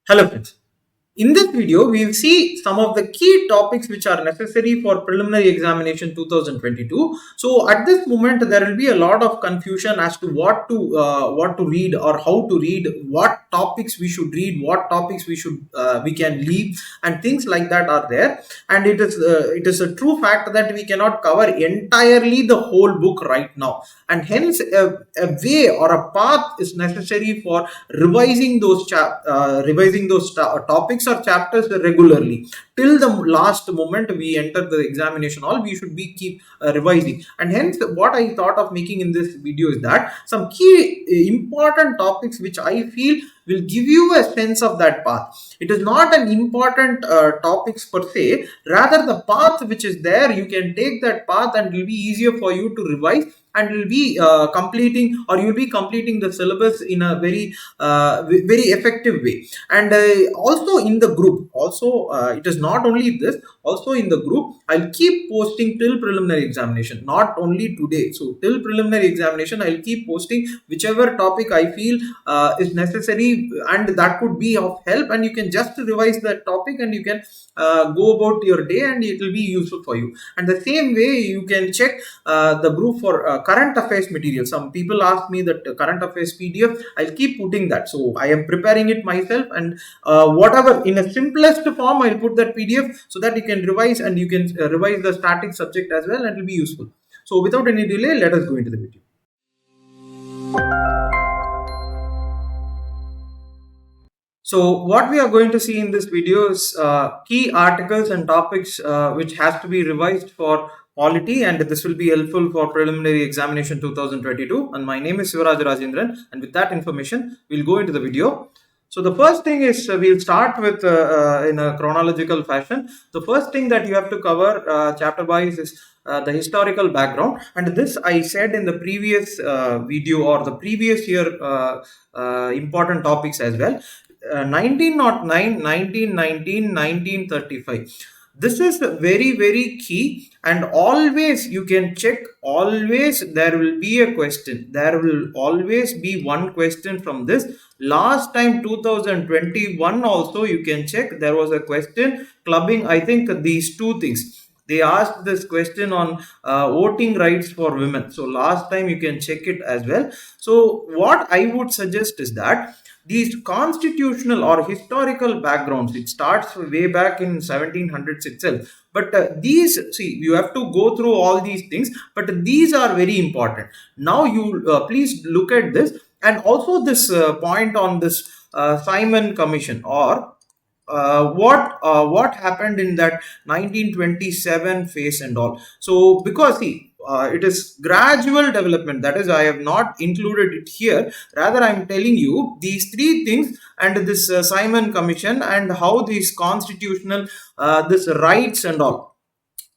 Hello friends. In this video, we will see some of the key topics which are necessary for preliminary examination 2022. So at this moment, there will be a lot of confusion as to what to read or how to read, what topics we should read, what topics we can leave, and things like that are there. And it is a true fact that we cannot cover entirely the whole book right now, and hence a way or a path is necessary for revising those topics or chapters regularly till the last moment we enter the examination hall. We should be keep revising, and hence what I thought of making in this video is that some key important topics which I feel will give you a sense of that path. It is not an important topics per se, rather the path which is there, you can take that path and it will be easier for you to revise, and will be you'll be completing the syllabus in a very effective way. And also in the group, it is not only this, also in the group I'll keep posting till preliminary examination, not only today. So till preliminary examination I'll keep posting whichever topic I feel is necessary and that could be of help, and you can just revise that topic and you can go about your day and it will be useful for you. And the same way you can check the group for current affairs material. Some people ask me that current affairs PDF, I'll keep putting that. So I am preparing it myself, and whatever in a simplest form I'll put that PDF so that you can revise, and you can revise the static subject as well, and it will be useful. So without any delay, let us go into the video. So what we are going to see in this video is key articles and topics which has to be revised for polity, and this will be helpful for preliminary examination 2022. And my name is J.Sivarajarajendran, and with that information we'll go into the video. So the first thing is we'll start with in a chronological fashion. The first thing that you have to cover chapter wise is the historical background, and this I said in the previous video or the previous year important topics as well. 1909, 1919, 1935. This is very key, and always you can check, always there will be a question. There will always be one question from this. Last time 2021 also you can check, there was a question clubbing, I think, these two things. They asked this question on voting rights for women. So last time you can check it as well. So what I would suggest is that these constitutional or historical backgrounds, it starts way back in 1700s itself, but these, see, you have to go through all these things, but these are very important. Now you please look at this, and also this point on this Simon Commission, or what happened in that 1927 phase and all. So because see, it is gradual development, that is I have not included it here, rather I am telling you these three things, and this Simon Commission, and how these constitutional this rights and all,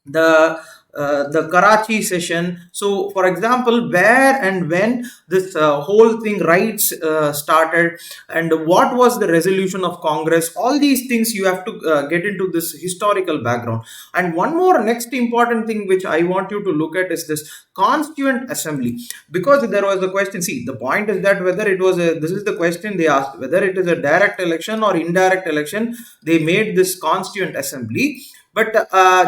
the Karachi session. So for example, where and when this whole thing rights started, and what was the resolution of Congress, all these things you have to get into this historical background. And one more next important thing which I want you to look at is this Constituent Assembly, because there was a question. See, the point is that whether it was this is the question they asked, whether it is a direct election or indirect election, they made this Constituent Assembly. But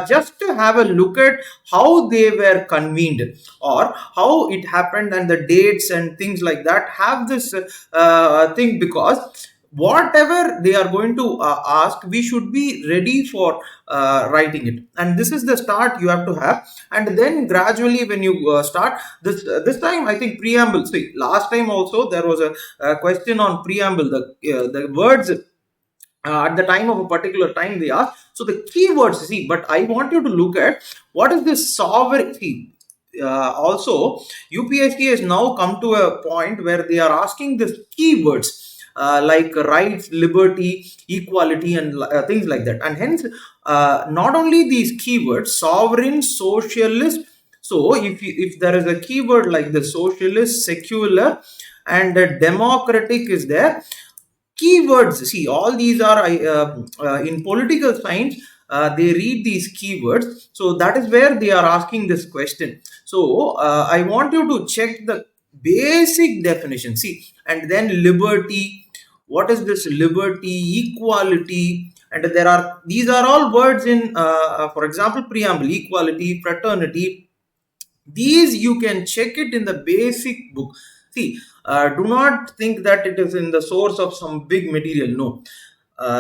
just to have a look at how they were convened or how it happened, and the dates and things like that, have this thing, because whatever they are going to ask, we should be ready for writing it. And this is the start you have to have, and then gradually when you start this time, I think preamble. See, last time also there was a question on preamble, the words at the time of a particular time they ask. So the keywords, see, but I want you to look at what is this sovereignty. Also, UPSC has now come to a point where they are asking this keywords like rights, liberty, equality, and things like that. And hence, not only these keywords, sovereign, socialist. So if there is a keyword like the socialist, secular, and democratic is there, keywords, see, all these are in political science, they read these keywords. So that is where they are asking this question. So I want you to check the basic definition, see, and then liberty, what is this liberty, equality, and these are all words in, for example, preamble, equality, fraternity. These you can check it in the basic book. See, do not think that it is in the source of some big material. No,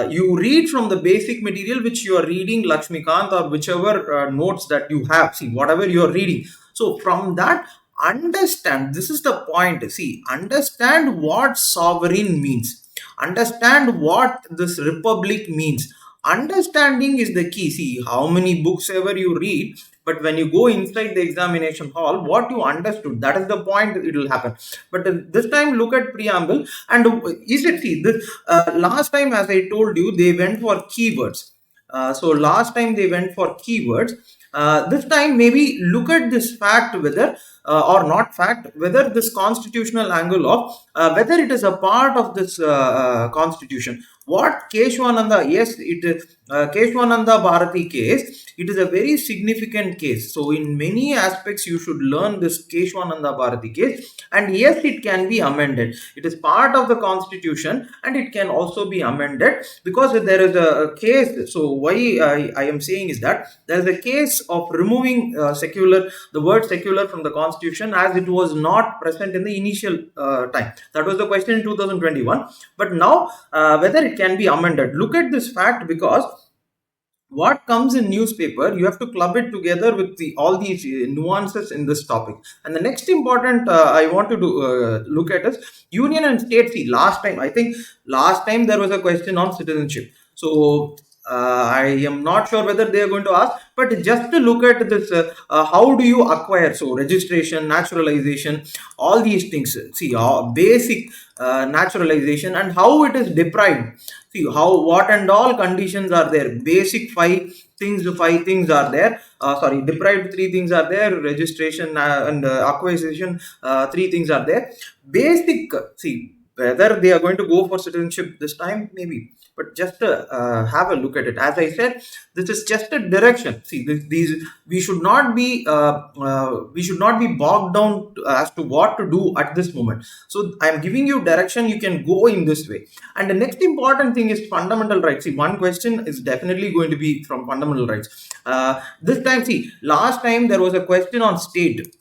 you read from the basic material which you are reading, Lakshmikant, or whichever notes that you have. See, whatever you are reading. So from that, understand. This is the point. See, understand what sovereign means. Understand what this republic means. Understanding is the key. See, how many books ever you read, but when you go inside the examination hall, what you understood, that is the point it will happen. But this time, look at preamble. And is it, see, this last time, as I told you, they went for keywords. So last time they went for keywords. This time, maybe look at this fact whether or not fact, whether this constitutional angle of whether it is a part of this constitution. What Keshwananda, yes, it is Keshwananda Bharati case. It is a very significant case. So in many aspects, you should learn this Keshwananda Bharati case. And yes, it can be amended. It is part of the constitution, and it can also be amended because there is a case. So why I am saying is that there is a case of removing the word secular from the constitution, as it was not present in the initial time. That was the question in 2021. But now whether it can be amended. Look at this fact, because what comes in newspaper, you have to club it together with all these nuances in this topic. And the next important I want to look at is union and state. See, last time there was a question on citizenship. So I am not sure whether they are going to ask, but just to look at this, how do you acquire? So registration, naturalization, all these things. See, basic naturalization and how it is deprived. See, what and all conditions are there. Basic five things are there. Deprived three things are there. Registration and acquisition, three things are there. Basic, see, whether they are going to go for citizenship this time, maybe, but just have a look at it. As I said, this is just a direction. See, these we should not be bogged down as to what to do at this moment. So I am giving you direction. You can go in this way. And the next important thing is fundamental rights. See, one question is definitely going to be from fundamental rights. This time, see, last time there was a question on state.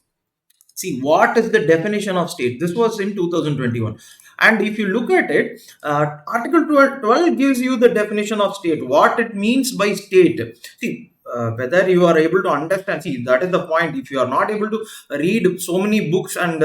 See, what is the definition of state? This was in 2021. And if you look at it, Article 12 gives you the definition of state, what it means by state. See, whether you are able to understand, see, that is the point. If you are not able to read so many books and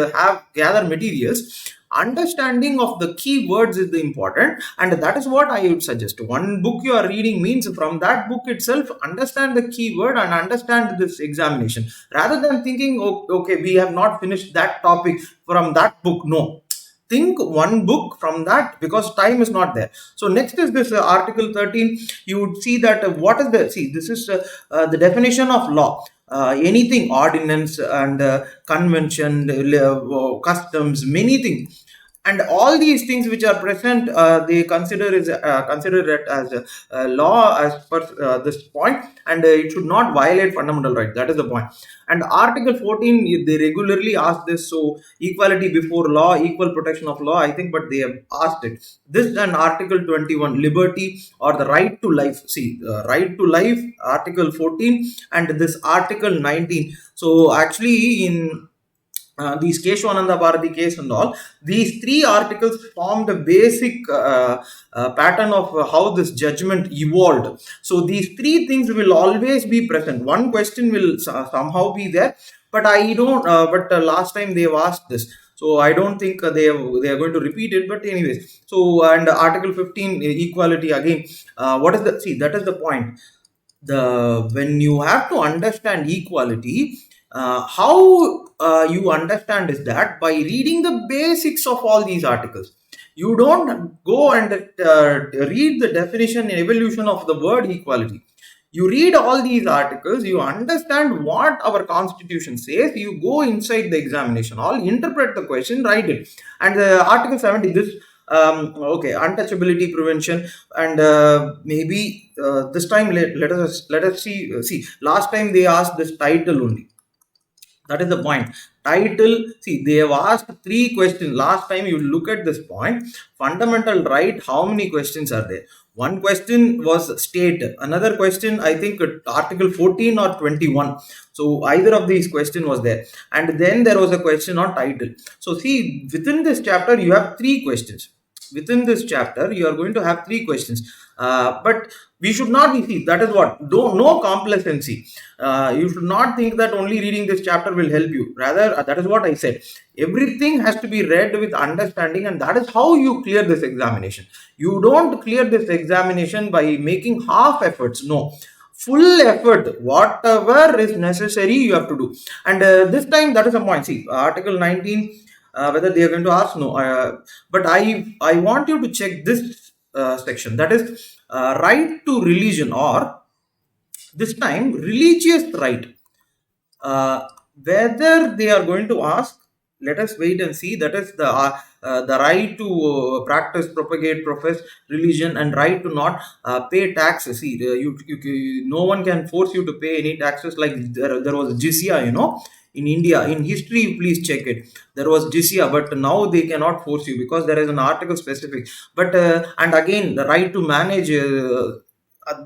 gather materials, understanding of the key words is the important, and that is what I would suggest. One book you are reading means from that book itself, understand the key word and understand this examination, rather than thinking, okay, we have not finished that topic from that book. No, think one book from that, because time is not there. So next is this Article 13. You would see that what is this is the definition of law. Anything, ordinance and convention, customs, many things. And all these things which are present, they consider it as a law as per this point, and it should not violate fundamental rights. That is the point. And Article 14, they regularly ask this. So equality before law, equal protection of law, I think, but they have asked it. This and Article 21, liberty or the right to life. See, right to life, Article 14, and this Article 19. So actually in these Keshwananda Bharati case and all, these three articles form the basic pattern of how this judgment evolved. So these three things will always be present. One question will somehow be there, but I don't. But last time they have asked this, so I don't think they are going to repeat it. But anyways, so and Article 15, equality again. What is the, see, that is the point. When you have to understand equality, how you understand is that by reading the basics of all these articles. You don't go and read the definition and evolution of the word equality. You read all these articles, you understand what our constitution says, you go inside the examination hall, interpret the question, write it. And Article 70, this untouchability prevention, and maybe this time let us see. Last time they asked this title only. That is the point. Title, see, they have asked 3 questions. Last time you look at this point, fundamental right, how many questions are there? One question was state, another question I think article 14 or 21. So either of these question was there, and then there was a question on title. So see, within this chapter you have 3 questions. Within this chapter you are going to have 3 questions, but we should not be, see, that is what, don't, no complacency. You should not think that only reading this chapter will help you. Rather, that is what I said, everything has to be read with understanding, and that is how you clear this examination. You don't clear this examination by making half efforts. No, full effort, whatever is necessary you have to do. And this time, that is a point. See, article 19, whether they are going to ask, no, but I want you to check this section, that is right to religion, or this time religious right. uh, Whether they are going to ask, let us wait and see. That is the right to practice, propagate, profess religion, and right to not pay taxes. See, no one can force you to pay any taxes. Like there was jizya, in India. In history, please check it. There was jizya, but now they cannot force you because there is an article specific. But and again, the right to manage.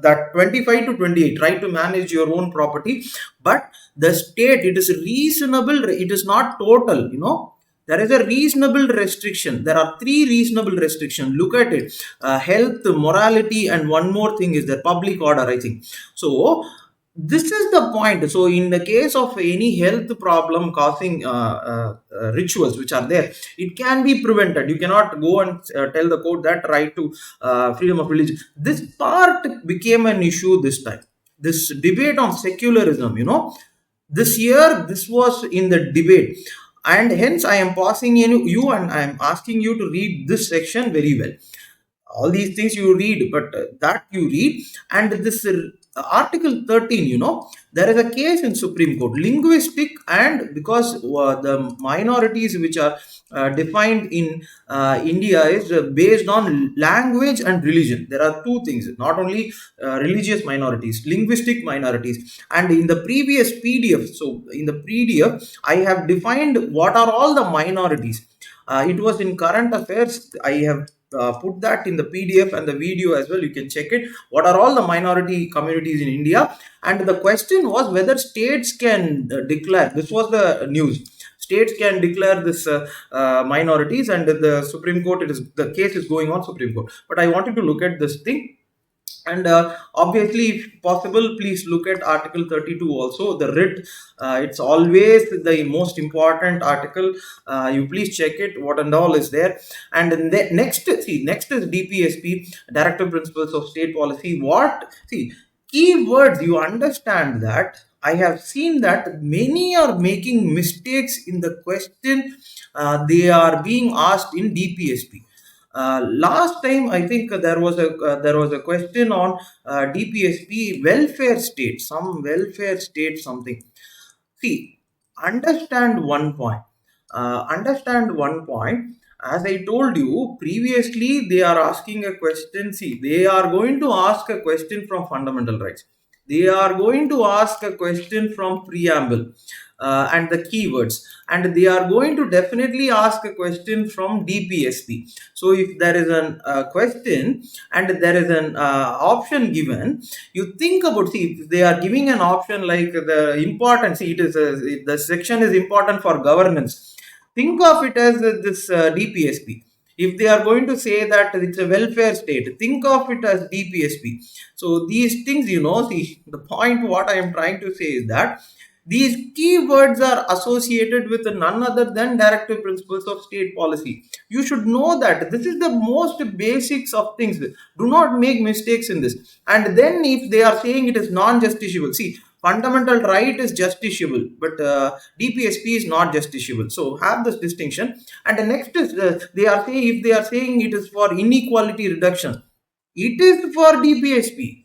That 25 to 28, right to manage your own property. But the state, it is reasonable, it is not total, there is a reasonable restriction. There are 3 reasonable restrictions. Look at it. Health, morality, and one more thing is the public order, I think. So this is the point. So in the case of any health problem causing rituals which are there, it can be prevented. You cannot go and tell the court that right to freedom of religion. This part became an issue this time. This debate on secularism, this year, this was in the debate, and hence I am passing you and I am asking you to read this section very well. All these things you read, but that you read. And this article 13, there is a case in Supreme Court, linguistic, and because the minorities which are defined in India is based on language and religion. There are 2 things, not only religious minorities, linguistic minorities. And in the previous PDF, so in the PDF I have defined what are all the minorities. It was in current affairs. I have put that in the PDF and the video as well. You can check it. What are all the minority communities in India? And the question was whether states can declare. This was the news. States can declare this minorities, and the Supreme Court. The case is going on Supreme Court. But I wanted to look at this thing. And obviously, if possible, please look at Article 32 also, the writ. It's always the most important article. You please check it, what and all is there. And then next is DPSP, Directive Principles of State Policy. Keywords, you understand that. I have seen that many are making mistakes in the question they are being asked in DPSP. Last time, I think there was a question on DPSP welfare state, some welfare state something. See, understand one point. Understand one point. As I told you previously, they are asking a question. See, they are going to ask a question from fundamental rights. They are going to ask a question from preamble and the keywords, and they are going to definitely ask a question from DPSP. So if there is a question and there is an option given, you think about, see, if they are giving an option like the importance, it is the section is important for governance. Think of it as this DPSP. If they are going to say that it's a welfare state, think of it as DPSP. So these things, see, the point what I am trying to say is that these keywords are associated with none other than directive principles of state policy. You should know that this is the most basics of things. Do not make mistakes in this. And then if they are saying it is non-justiciable, see, fundamental right is justiciable, but DPSP is not justiciable. So have this distinction. And the next is if they are saying it is for inequality reduction, it is for DPSP.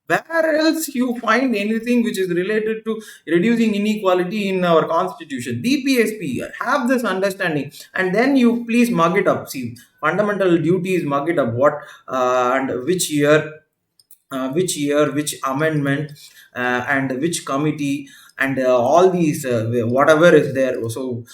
Where else you find anything which is related to reducing inequality in our constitution? DPSP, have this understanding, and then you please mug it up. See, fundamental duties, mug it up. What and which year, which amendment, and which committee, and all these whatever is there. So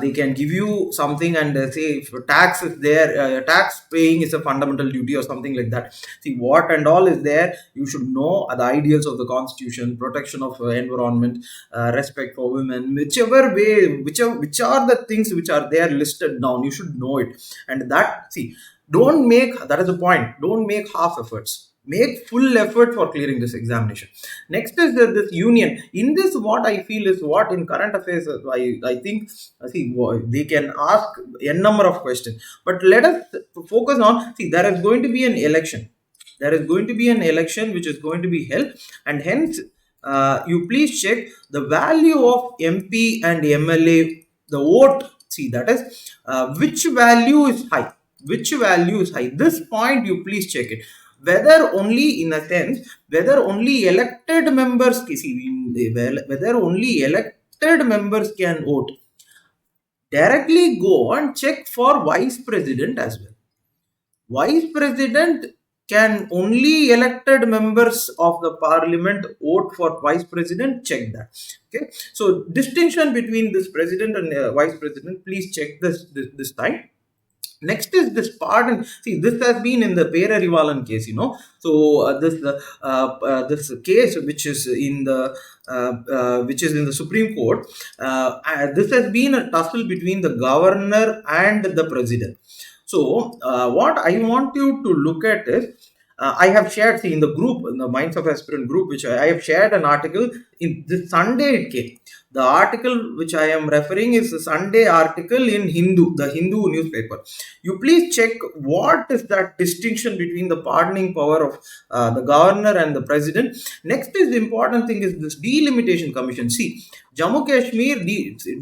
they can give you something and say if tax is there, tax paying is a fundamental duty or something like that. See what and all is there. You should know the ideals of the constitution, protection of environment, respect for women, whichever way, which are the things which are there listed down. You should know it. And that, see, don't make, that is the point, don't make half efforts, make full effort for clearing this examination. Next is this union. In this, what I feel is, what in current affairs, I think, see, they can ask a number of questions, but let us focus on, see, there is going to be an election. There is going to be an election which is going to be held, and hence, you please check the value of MP and MLA, the vote. See, that is which value is high. Which value is high? This point you please check it. Whether only, in a sense, whether only elected members, whether only elected members can vote. Directly go and check for vice president as well. Vice president can only elected members of the parliament vote for vice president. Check that. Okay. So distinction between this president and vice president, please check this time. Next is this pardon. See, this has been in the Perarivalan case, So this case which is in the Supreme Court, this has been a tussle between the governor and the president. So what I want you to look at is, I have shared, see, in the group, in the Minds of Aspirant group, which I have shared an article. In this Sunday it came. The article which I am referring is a Sunday article in the Hindu newspaper. You please check what is that distinction between the pardoning power of the governor and the president. Next is the important thing is this delimitation commission. See, Jammu Kashmir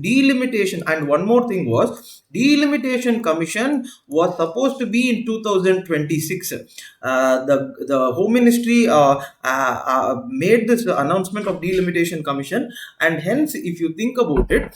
delimitation, and one more thing was, delimitation commission was supposed to be in 2026. The Home Ministry made this announcement of delimitation commission, and hence, if you think about it,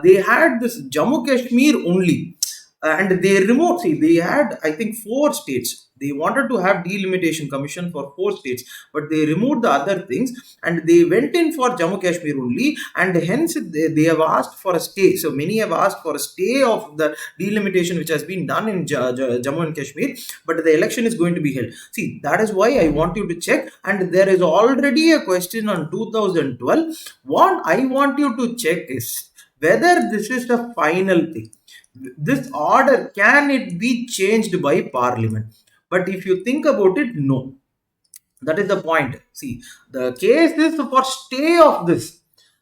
they had this Jammu Kashmir only, and they removed. See, they had, I think, 4 states. They wanted to have delimitation commission for 4 states, but they removed the other things and they went in for Jammu Kashmir only, and hence they have asked for a stay. So many have asked for a stay of the delimitation which has been done in Jammu and Kashmir, but the election is going to be held. See, that is why I want you to check, and there is already a question on 2012. What I want you to check is whether this is the final thing. This order, can it be changed by parliament? But if you think about it, no. That is the point. See, the case is for stay of this.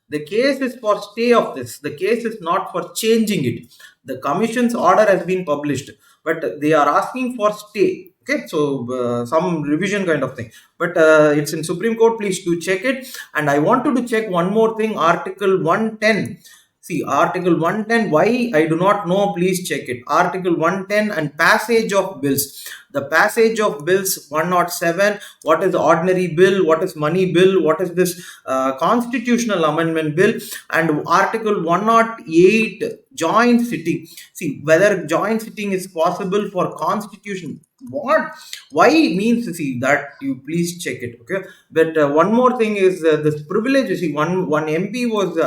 The case is for stay of this. The case is not for changing it. The commission's order has been published, but they are asking for stay. Okay, so some revision kind of thing. But it's in Supreme Court. Please do check it. And I want you to check one more thing. Article 110. See, Article 110, why I do not know, please check it. Article 110 and passage of bills. The passage of bills 107, what is ordinary bill, what is money bill, what is this constitutional amendment bill, and Article 108, joint sitting. See, whether joint sitting is possible for constitution. What? Why means, see, that you please check it. Okay. But one more thing is this privilege. You see, one MP was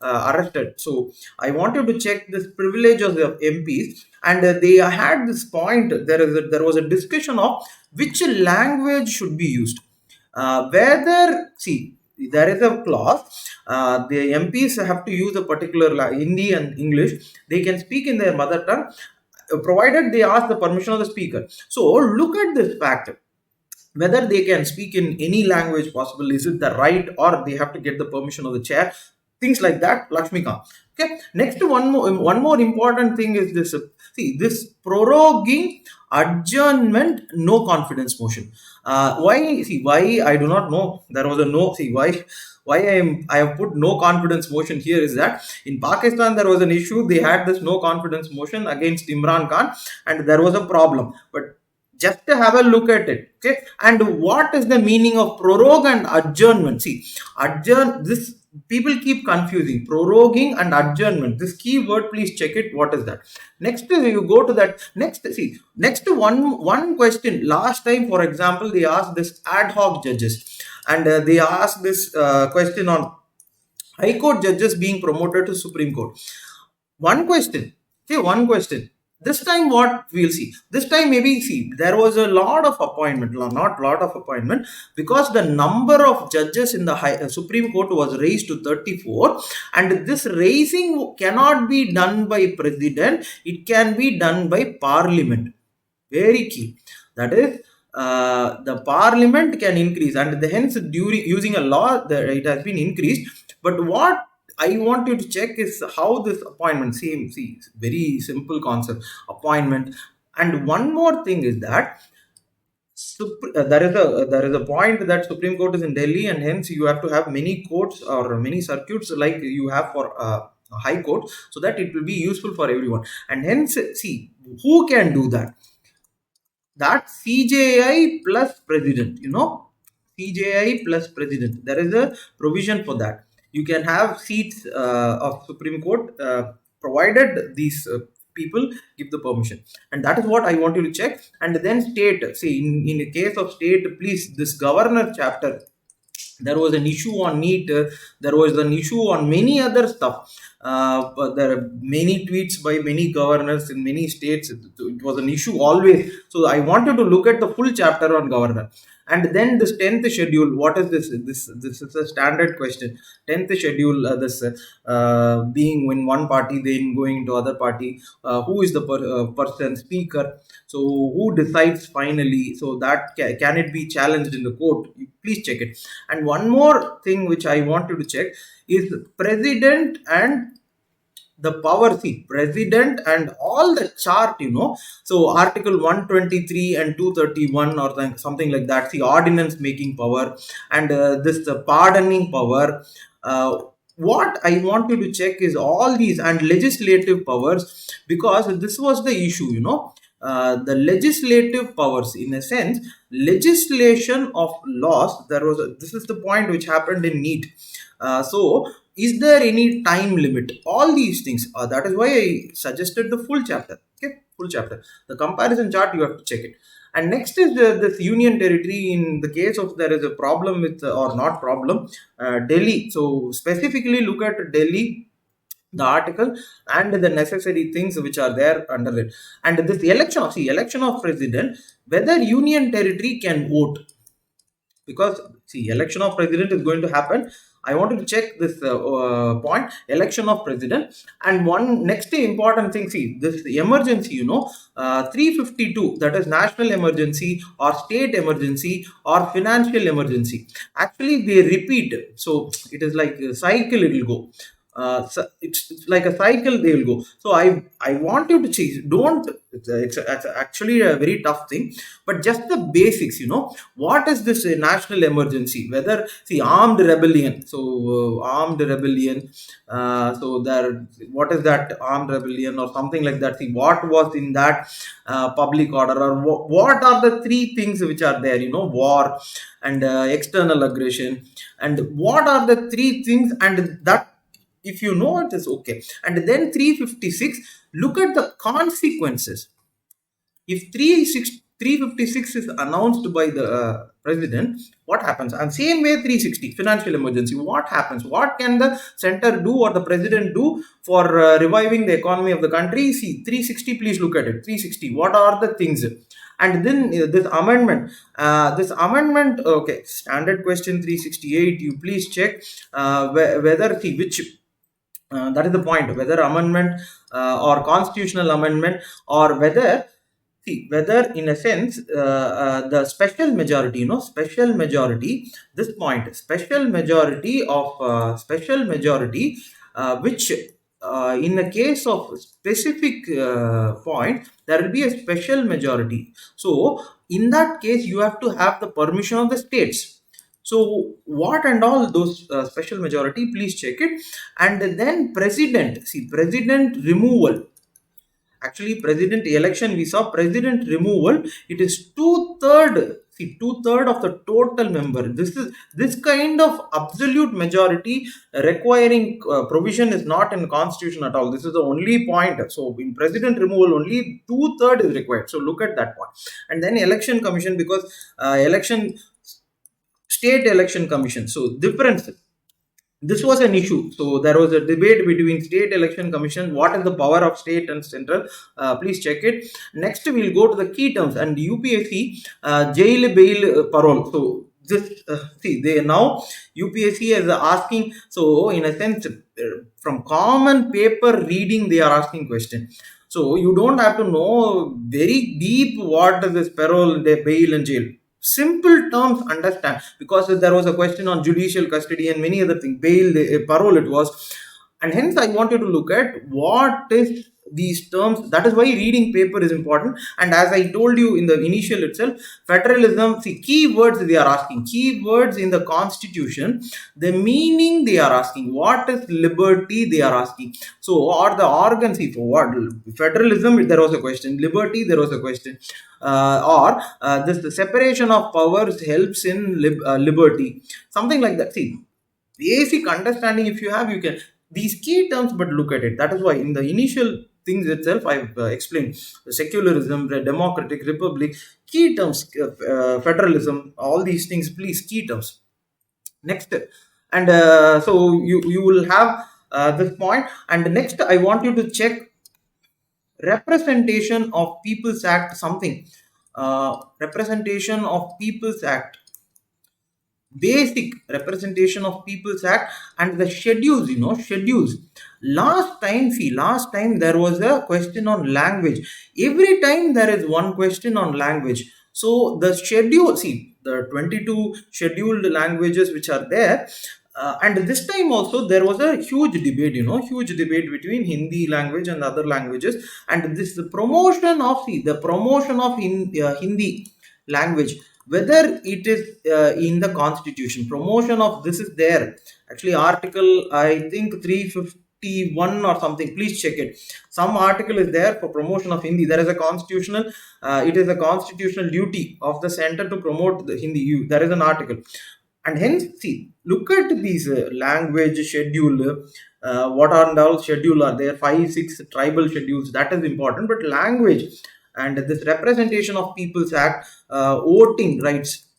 arrested. So I want you to check this privilege of the MPs, and they had this point. There was a discussion of which language should be used. Whether, see, there is a clause. The MPs have to use a particular Hindi and English. They can speak in their mother tongue, provided they ask the permission of the speaker. So look at this fact, whether they can speak in any language possible. Is it the right, or they have to get the permission of the chair? Things like that, Lakshmikant. Okay. Next, one more important thing is this. See, this proroguing adjournment no confidence motion. Why? See, why I do not know. There was a no. See, why I have put no confidence motion here is that in Pakistan there was an issue. They had this no confidence motion against Imran Khan, and there was a problem. But just to have a look at it, okay. And what is the meaning of prorogue and adjournment? See, this people keep confusing proroguing and adjournment. This key word, please check it. What is that? Next, you go to that. Next, see, next one question. Last time, for example, they asked this ad hoc judges, and they asked this question on High Court judges being promoted to Supreme Court. One question. Okay, one question. This time, what we'll see? This time, maybe see there was a lot of appointment, not lot of appointment, because the number of judges in the Supreme Court was raised to 34, and this raising cannot be done by president. It can be done by Parliament. Very key. That is, the Parliament can increase, and hence during using a law, it has been increased. But what I want you to check is how this appointment. See, very simple concept, appointment. And one more thing is that there is a point that Supreme Court is in Delhi, and hence you have to have many courts or many circuits like you have for High Court, so that it will be useful for everyone. And hence, see, who can do that? That CJI plus president, CJI plus president. There is a provision for that. You can have seats of Supreme Court provided these people give the permission, and that is what I want you to check. And then state, see, in the case of state, please, this governor chapter, there was an issue on NEET, there was an issue on many other stuff. But there are many tweets by many governors in many states. It was an issue always. So I wanted to look at the full chapter on governor. And then this 10th schedule, what is this? This is a standard question. 10th schedule, this being in one party, then going into other party. Who is the person, speaker? So who decides finally? So that can it be challenged in the court? Please check it. And one more thing which I want you to check is president and the power. See, president and all the chart, so article 123 and 231 or something like that, the ordinance making power, and this pardoning power. What I want you to check is all these and legislative powers, because this was the issue, the legislative powers, in a sense, legislation of laws. This is the point which happened in NEET. So is there any time limit? All these things. That is why I suggested the full chapter. Okay, full chapter. The comparison chart, you have to check it. And next is this union territory. In the case of there is a problem with or not problem, Delhi. So specifically look at Delhi, the article, and the necessary things which are there under it. And this election of president, whether union territory can vote, because see, election of president is going to happen. I wanted to check this point, election of president. And one next important thing, see, this emergency, 352, that is national emergency or state emergency or financial emergency. Actually, they repeat. So it is like a cycle, it will go. So it's like a cycle, they will go. So I want you to see, don't, it's actually a very tough thing, but just the basics, what is this national emergency? Whether, see, armed rebellion. So armed rebellion, so there, what is that armed rebellion or something like that? See, what was in that public order, or what are the three things which are there? War and external aggression, and what are the three things? And that, if you know it, is okay. And then 356, look at the consequences. If 356 is announced by the president, what happens? And same way 360, financial emergency, what happens? What can the center do or the president do for reviving the economy of the country? See, 360, please look at it. 360, what are the things? And then this amendment, okay, standard question 368, you please check whether, see, which that is the point, whether amendment or constitutional amendment, or whether, see, whether in a sense the special majority, special majority, this point, special majority which in the case of specific point, there will be a special majority. So in that case, you have to have the permission of the states. So what and all those special majority, please check it. And then president, see, president removal. Actually, president election, we saw president removal. It is 2/3. See, 2/3 of the total member. This kind of absolute majority requiring provision is not in constitution at all. This is the only point. So in president removal, only 2/3 is required. So look at that point. And then election commission, because state election commission. So difference. This was an issue. So there was a debate between state election commission, what is the power of state and central. Please check it. Next we'll go to the key terms and UPSC, jail, bail, parole. So this see, they now UPSC is asking, so in a sense, from common paper reading they are asking question. So you don't have to know very deep what is this parole, the bail and jail. Simple terms understand, because there was a question on judicial custody and many other things, bail, parole it was. And hence I wanted to look at what is these terms. That is why reading paper is important. And as I told you in the initial itself, federalism, see, keywords they are asking, keywords in the constitution, the meaning they are asking, what is liberty they are asking. So, or the organ, see, for what federalism there was a question, liberty there was a question, or this the separation of powers helps in liberty, something like that. See, basic understanding if you have, you can these key terms, but look at it. That is why in the initial things itself I've explained secularism, the democratic republic, key terms, federalism, all these things, please, key terms. Next, and so you will have this point. And next I want you to check representation of people's act, something, representation of people's act, basic representation of people's act, and the schedules, schedules. Last time there was a question on language. Every time there is one question on language. So the schedule, see, the 22 scheduled languages which are there, and this time also there was a huge debate, huge debate between Hindi language and other languages. And this the promotion of, see, the promotion of Hindi language, whether it is in the constitution, promotion of this is there. Actually, article I think 351 or something, please check it. Some article is there for promotion of Hindi. There is a constitutional, it is a constitutional duty of the center to promote the Hindi. There is an article. And hence, see, look at these language schedule, what are all schedule are there, 5 6 tribal schedules, that is important. But language and this representation of people's act, voting rights,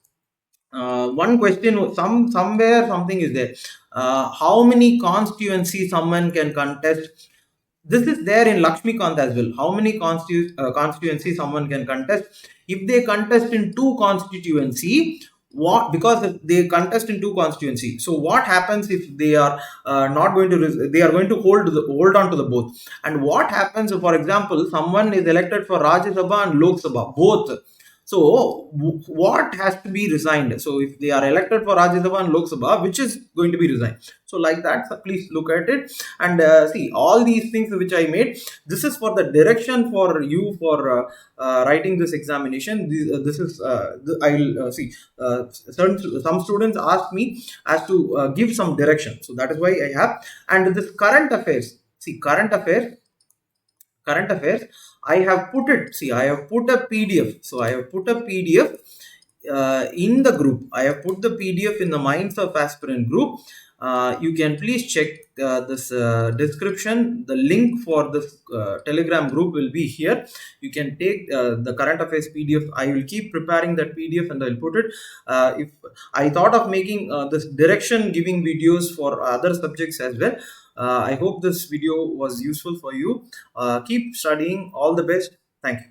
one question, somewhere something is there, how many constituencies someone can contest. This is there in Lakshmikant as well. How many constituencies someone can contest? If they contest in two constituency, what, because they contest in two constituency, so what happens if they are not going to they are going to hold on to the both. And what happens if, for example, someone is elected for Rajya Sabha and Lok Sabha both, so what has to be resigned? So if they are elected for Rajya Sabha and Lok Sabha, which is going to be resigned? So like that, so please look at it. And see, all these things which I made, this is for the direction for you for writing this examination. This is I'll see, some students ask me as to give some direction, so that is why I have. And this current affairs, see, current affairs, I have put it, see, I have put a PDF. So I have put a PDF in the group. I have put the PDF in the Minds of Aspirant group. You can please check this description. The link for this Telegram group will be here. You can take the current affairs PDF. I will keep preparing that PDF and I'll put it. If I thought of making this direction giving videos for other subjects as well. I hope this video was useful for you. Keep studying. All the best. Thank you.